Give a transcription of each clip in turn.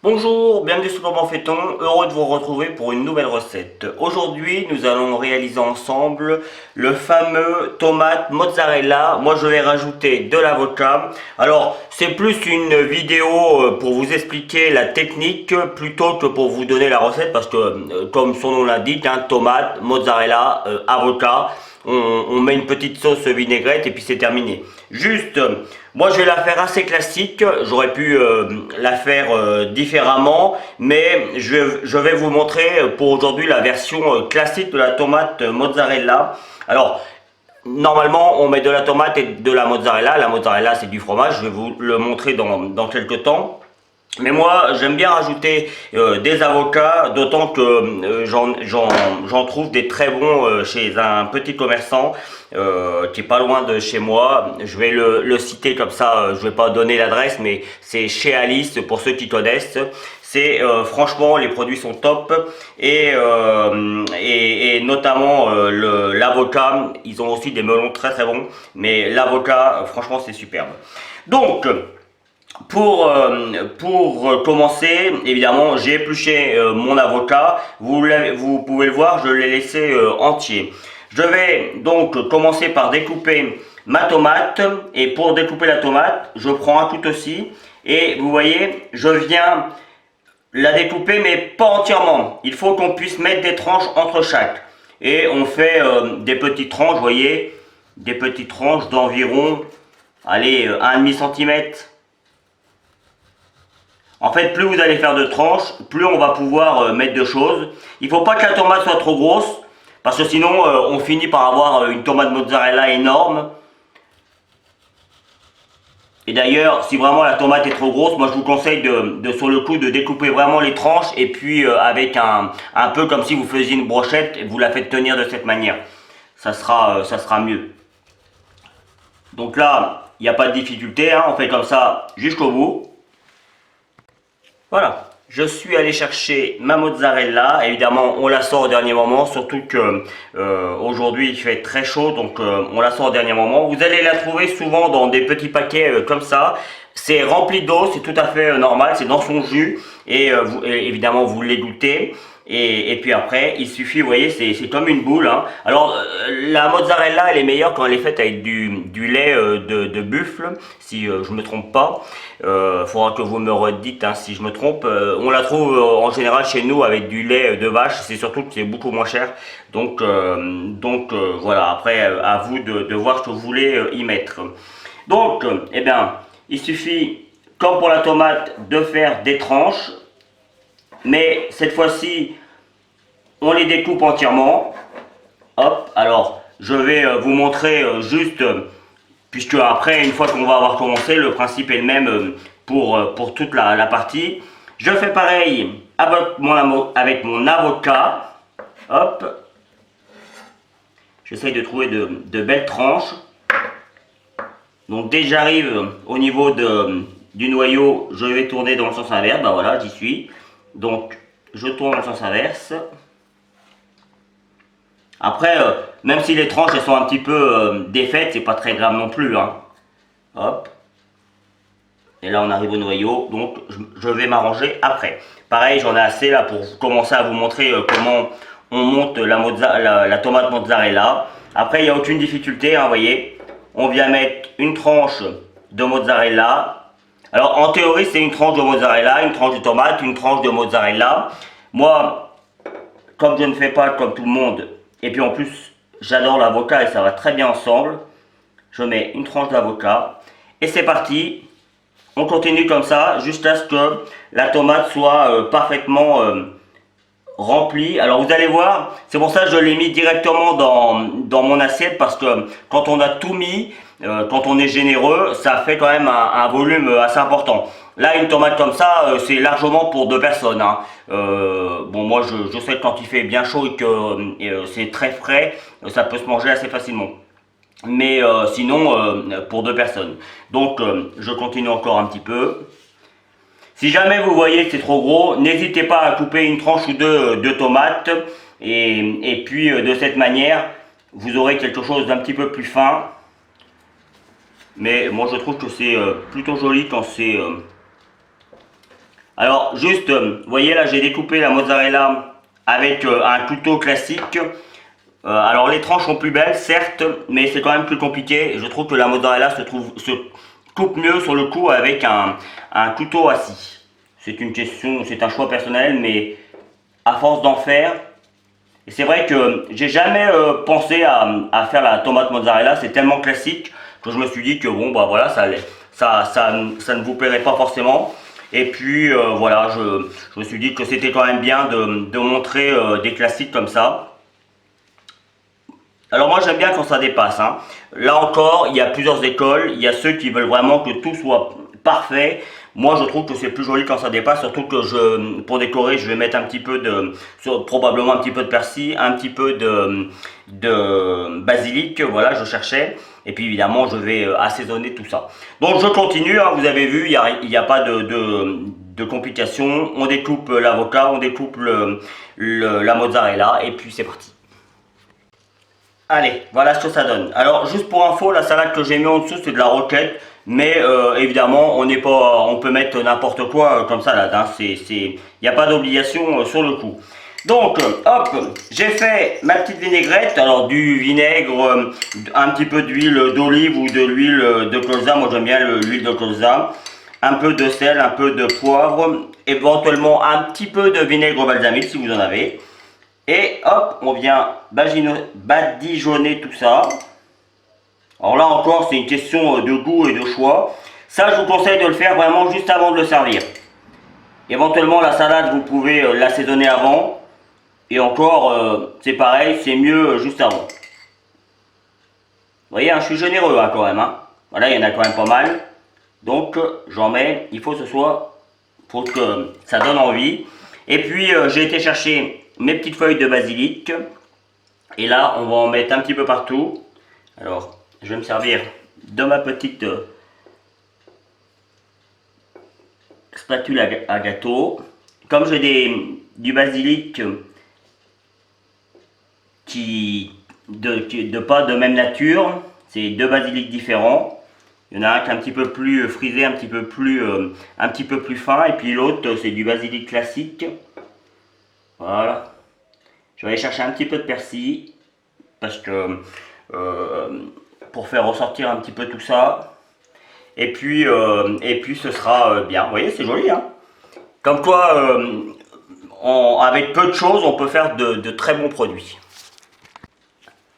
Bonjour, bienvenue sur Comment fait-on, heureux de vous retrouver pour une nouvelle recette. Aujourd'hui, nous allons réaliser ensemble le fameux tomate mozzarella. Moi, je vais rajouter de l'avocat. Alors, c'est plus une vidéo pour vous expliquer la technique plutôt que pour vous donner la recette parce que, comme son nom l'indique, tomate, mozzarella, avocat. On met une petite sauce vinaigrette et puis c'est terminé. Juste, moi je vais la faire assez classique, j'aurais pu la faire différemment, mais je vais vous montrer pour aujourd'hui la version classique de la tomate mozzarella. Alors, normalement on met de la tomate et de la mozzarella c'est du fromage, je vais vous le montrer dans quelques temps. Mais moi, j'aime bien rajouter des avocats, d'autant que j'en trouve des très bons chez un petit commerçant qui est pas loin de chez moi. Je vais le citer comme ça, je vais pas donner l'adresse, mais c'est chez Alice pour ceux qui connaissent. C'est franchement, les produits sont top et notamment l'avocat. Ils ont aussi des melons très très bons, mais l'avocat, franchement, c'est superbe. Donc pour commencer, évidemment, j'ai épluché mon avocat. Vous pouvez le voir, je l'ai laissé entier. Je vais donc commencer par découper ma tomate. Et pour découper la tomate, je prends un couteau aussi. Et vous voyez, je viens la découper, mais pas entièrement. Il faut qu'on puisse mettre des tranches entre chaque. Et on fait des petites tranches, vous voyez, des petites tranches d'environ, allez, 1,5 cm. En fait, plus vous allez faire de tranches, plus on va pouvoir mettre de choses. Il ne faut pas que la tomate soit trop grosse, parce que sinon on finit par avoir une tomate mozzarella énorme. Et d'ailleurs, si vraiment la tomate est trop grosse, moi je vous conseille sur le coup de découper vraiment les tranches et puis avec un peu comme si vous faisiez une brochette et vous la faites tenir de cette manière. Ça sera mieux. Donc là, il n'y a pas de difficulté, hein, on fait comme ça jusqu'au bout. Voilà, je suis allé chercher ma mozzarella. Évidemment, on la sort au dernier moment, surtout que aujourd'hui il fait très chaud, donc on la sort au dernier moment. Vous allez la trouver souvent dans des petits paquets comme ça. C'est rempli d'eau, c'est tout à fait normal, c'est dans son jus et évidemment vous l'égouttez. Et puis après, il suffit, vous voyez, c'est comme une boule, hein. Alors, la mozzarella, elle est meilleure quand elle est faite avec du lait de buffle, si je me trompe pas. Faudra que vous me redites hein, si je me trompe. On la trouve en général chez nous avec du lait de vache, c'est surtout que c'est beaucoup moins cher. Donc voilà, après, à vous de voir ce que vous voulez y mettre. Donc, eh bien, il suffit, comme pour la tomate, de faire des tranches. Mais cette fois-ci, on les découpe entièrement. Hop, alors je vais vous montrer juste, puisque après, une fois qu'on va avoir commencé, le principe est le même pour toute la partie. Je fais pareil avec mon avocat. Hop, j'essaye de trouver de belles tranches. Donc dès que j'arrive au niveau du noyau, je vais tourner dans le sens inverse. Ben voilà, j'y suis. Donc je tourne dans le sens inverse. Après, même si les tranches elles sont un petit peu défaites, c'est pas très grave non plus. Hein. Hop. Et là on arrive au noyau, donc je vais m'arranger après. Pareil, j'en ai assez là pour commencer à vous montrer comment on monte la tomate mozzarella. Après, il n'y a aucune difficulté, hein, vous voyez. On vient mettre une tranche de mozzarella. Alors en théorie, c'est une tranche de mozzarella, une tranche de tomate, une tranche de mozzarella. Moi, comme je ne fais pas comme tout le monde, et puis en plus, j'adore l'avocat et ça va très bien ensemble, je mets une tranche d'avocat. Et c'est parti. On continue comme ça jusqu'à ce que la tomate soit parfaitement remplie. Alors vous allez voir, c'est pour ça que je l'ai mis directement dans mon assiette parce que quand on a tout mis, quand on est généreux, ça fait quand même un volume assez important. Là, une tomate comme ça, c'est largement pour deux personnes. Hein. Bon, moi, je sais que quand il fait bien chaud et que c'est très frais, ça peut se manger assez facilement. Mais sinon, pour deux personnes. Donc, je continue encore un petit peu. Si jamais vous voyez que c'est trop gros, n'hésitez pas à couper une tranche ou deux de tomates. Et puis, de cette manière, vous aurez quelque chose d'un petit peu plus fin. Mais moi, je trouve que c'est plutôt joli Alors juste, vous voyez là, j'ai découpé la mozzarella avec un couteau classique. Alors les tranches sont plus belles, certes, mais c'est quand même plus compliqué. Je trouve que la mozzarella se coupe mieux sur le coup avec un couteau assis. C'est une question, c'est un choix personnel, mais à force d'en faire, et c'est vrai que j'ai jamais pensé à faire la tomate mozzarella, c'est tellement classique que je me suis dit que bon bah voilà, ça ne vous plairait pas forcément. Et puis voilà, je me suis dit que c'était quand même bien de montrer des classiques comme ça. Alors moi j'aime bien quand ça dépasse, hein. Là encore, il y a plusieurs écoles. Il y a ceux qui veulent vraiment que tout soit parfait. Moi je trouve que c'est plus joli quand ça dépasse, surtout que pour décorer, je vais mettre un petit peu probablement un petit peu de persil, un petit peu de basilic, voilà, je cherchais. Et puis évidemment, je vais assaisonner tout ça. Donc je continue, hein, vous avez vu, il n'y a pas de complications. On découpe l'avocat, on découpe la mozzarella, et puis c'est parti. Allez, voilà ce que ça donne. Alors, juste pour info, la salade que j'ai mis en dessous, c'est de la roquette. Mais évidemment, on peut mettre n'importe quoi comme salade. Hein. Il n'y a pas d'obligation sur le coup. Donc, hop, j'ai fait ma petite vinaigrette. Alors, du vinaigre, un petit peu d'huile d'olive ou de l'huile de colza. Moi, j'aime bien l'huile de colza. Un peu de sel, un peu de poivre. Éventuellement, un petit peu de vinaigre balsamique si vous en avez. Et hop, on vient badigeonner tout ça. Alors là encore, c'est une question de goût et de choix. Ça, je vous conseille de le faire vraiment juste avant de le servir. Éventuellement, la salade, vous pouvez l'assaisonner avant. Et encore, c'est pareil, c'est mieux juste avant. Vous voyez, hein, je suis généreux hein, quand même. Hein. Voilà, il y en a quand même pas mal. Donc, j'en mets, il faut que ce soit, pour que ça donne envie. Et puis, j'ai été chercher mes petites feuilles de basilic. Et là, on va en mettre un petit peu partout. Alors, je vais me servir de ma petite spatule à gâteau. Comme j'ai du basilic pas de même nature, c'est deux basilics différents. Il y en a un qui est un petit peu plus frisé, un petit peu plus fin, et puis l'autre c'est du basilic classique. Voilà. Je vais aller chercher un petit peu de persil parce que pour faire ressortir un petit peu tout ça. Et puis ce sera bien. Vous voyez, c'est joli, hein. Comme quoi, avec peu de choses, on peut faire de très bons produits.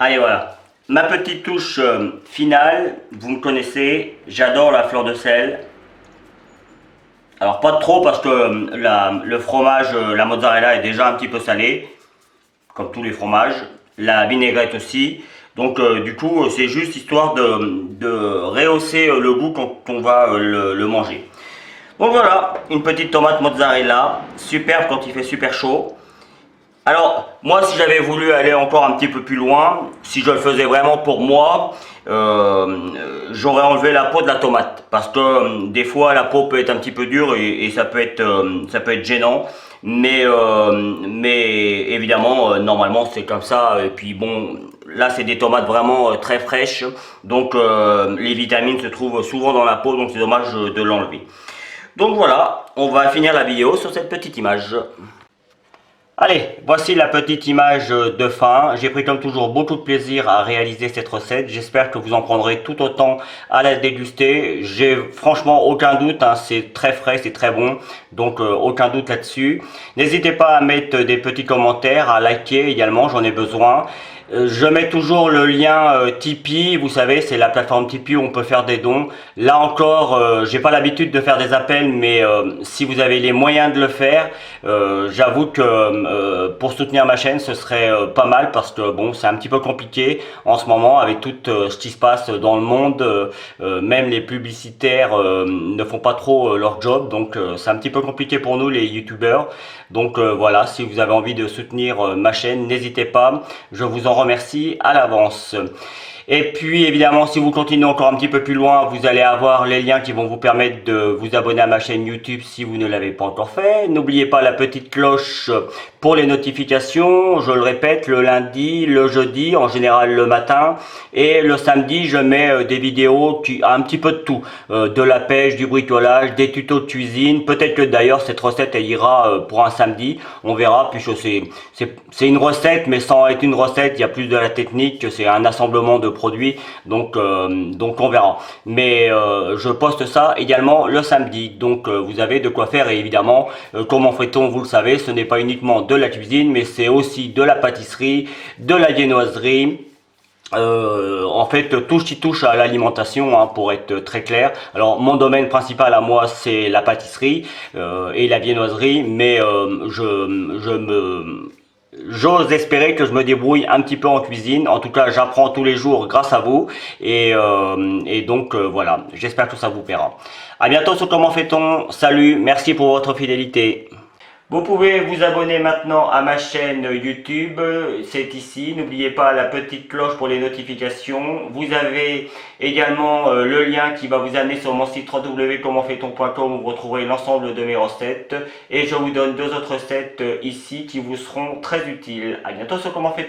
Allez, voilà. Ma petite touche finale, vous me connaissez, j'adore la fleur de sel. Alors pas trop parce que le fromage, la mozzarella est déjà un petit peu salé, comme tous les fromages. La vinaigrette aussi. Donc du coup, c'est juste histoire de rehausser le goût quand on va le manger. Donc voilà, une petite tomate mozzarella, superbe quand il fait super chaud. Alors, moi, si j'avais voulu aller encore un petit peu plus loin, si je le faisais vraiment pour moi, j'aurais enlevé la peau de la tomate. Parce que des fois, la peau peut être un petit peu dure et ça peut être gênant. Mais évidemment, normalement, c'est comme ça. Et puis bon, là, c'est des tomates vraiment très fraîches. Donc, les vitamines se trouvent souvent dans la peau, donc c'est dommage de l'enlever. Donc voilà, on va finir la vidéo sur cette petite image. Allez, voici la petite image de fin. J'ai pris comme toujours beaucoup de plaisir à réaliser cette recette. J'espère que vous en prendrez tout autant à la déguster. J'ai franchement aucun doute, hein, c'est très frais, c'est très bon. Donc aucun doute là-dessus. N'hésitez pas à mettre des petits commentaires, à liker également, j'en ai besoin. Je mets toujours le lien Tipeee, vous savez, c'est la plateforme Tipeee où on peut faire des dons. Là encore, j'ai pas l'habitude de faire des appels, mais si vous avez les moyens de le faire, j'avoue que pour soutenir ma chaîne, ce serait pas mal parce que bon, c'est un petit peu compliqué en ce moment avec tout ce qui se passe dans le monde. Même les publicitaires ne font pas trop leur job, donc c'est un petit peu compliqué pour nous les youtubeurs. Donc voilà, si vous avez envie de soutenir ma chaîne, n'hésitez pas, je vous en remercie à l'avance. Et puis évidemment, si vous continuez encore un petit peu plus loin, vous allez avoir les liens qui vont vous permettre de vous abonner à ma chaîne YouTube si vous ne l'avez pas encore fait. N'oubliez pas la petite cloche pour les notifications. Je le répète, le lundi, le jeudi, en général le matin, et le samedi, je mets des vidéos qui un petit peu de tout, de la pêche, du bricolage, des tutos de cuisine. Peut-être que d'ailleurs cette recette elle ira pour un samedi, on verra, puisque c'est une recette, mais sans être une recette, il y a plus de la technique, c'est un assemblement de produits, donc on verra. Mais je poste ça également le samedi, donc vous avez de quoi faire. Et évidemment, comment fait-on, vous le savez, ce n'est pas uniquement de la cuisine, mais c'est aussi de la pâtisserie, de la viennoiserie. En fait, tout ce qui touche à l'alimentation, hein, pour être très clair. Alors, mon domaine principal à moi, c'est la pâtisserie et la viennoiserie, mais j'ose espérer que je me débrouille un petit peu en cuisine. En tout cas, j'apprends tous les jours grâce à vous, et donc voilà. J'espère que ça vous plaira. À bientôt sur Comment fait-on. Salut, merci pour votre fidélité. Vous pouvez vous abonner maintenant à ma chaîne YouTube, c'est ici. N'oubliez pas la petite cloche pour les notifications. Vous avez également le lien qui va vous amener sur mon site www.commentfaiton.com où vous retrouverez l'ensemble de mes recettes. Et je vous donne deux autres recettes ici qui vous seront très utiles. À bientôt sur Comment fait-on.